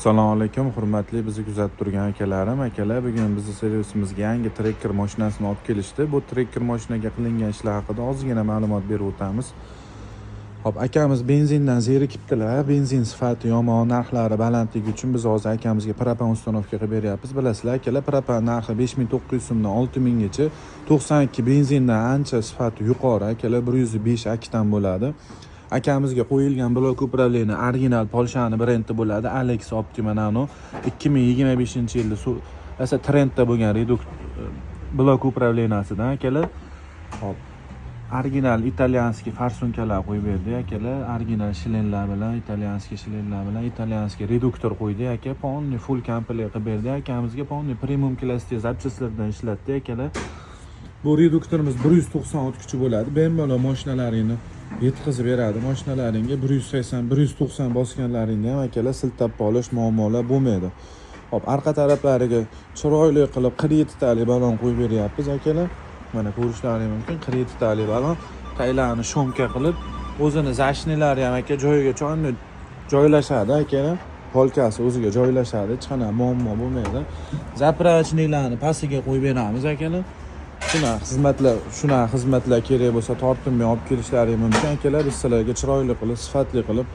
Assalomu alaykum, hurmatli bizni kuzatib turgan akalarim, akalar. Bugun bizning servisimizga yangi trekker mashinasini olib kelishdi. Bu trekker mashinaga qilingan ishlar haqida ozgina ma'lumot berib o'tamiz. Hop, akamiz benzindan zerikibdilar. Benzin sifati yomon, narxlari balandligi uchun biz hozir akamizga propan ustanovka qilib beryapmiz. Bilasizlar, akalar, propan narxi 5900 so'mdan 6000 gacha. 92 benzindan ancha sifati yuqori, akalar, 105 aktan bo'ladi. Akamizga qo'yilgan blok upravleniya original Polshani brendi bo'ladi. Alex Optima Nano 2025-yilda esa trendda bo'lgan blok upravleniyasidan akalar. Hop, original italyanskiy farsunkalar qo'yib berdi akalar. Original shilenlar bilan, italyanskiy shilenlar bilan, italyanskiy reduktor qo'ydi aka. Полный full komplekt qilib berdi akamizga. Полный premium klassdagi zapchastlardan ishlatdi akalar. Bu reduktorimiz 190 kuchi bo'ladi. Bemalol mashinalaringni yetkazib beradi. Mashinalaringga 180-190 bosganlaringda ham akalar siltab qolish muammolar bo'lmaydi. Hop, arqa taraflariga chiroyli qilib kreditali balon qo'yib beryapmiz akalar. Mana ko'rishlaringiz mumkin. Kreditali balon qaylarni shomka qilib, o'zini zashnilari ham aka joyiga joylashadi akalar. Polkasi o'ziga joylashadi. Hech qanday muammo bo'lmaydi. Zapravachniklarni pastiga qo'yib beramiz akalar. Shunaqa xizmatlar kerak bo'lsa tortinmay olib kelishlaringiz mumkin akalar. Biz sizlarga chiroyli qilib, sifatli qilib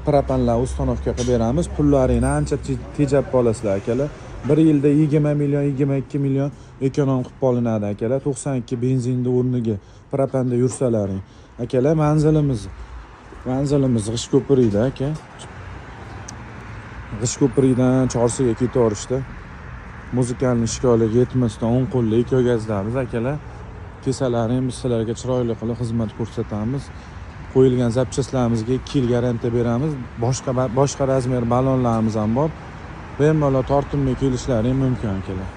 propanlar ustanovka qilib beramiz. Pullaringizni ancha tejab qolasizlar akalar. 1 yilda 20 million, 22 million ekonom qilib qolinadi akalar. 92 benzinni o'rniga propanda yursalaring. Akalar, manzilimiz G'ishko'pirida aka. G'ishko'pirdan Chorsiga ketaverishda. Muzikalni ishkoliga yetmasdan 10 qo'lli ekogazdamiz akalar. Kesalaring biz sizlarga chiroyli qilib xizmat ko'rsatamiz. Qo'yilgan zapchastlarimizga 2 yil garantiya beramiz. Boshqa razmer balonlarimiz ham bor. Bemalol tortinmay kelishlaring mumkin akalar.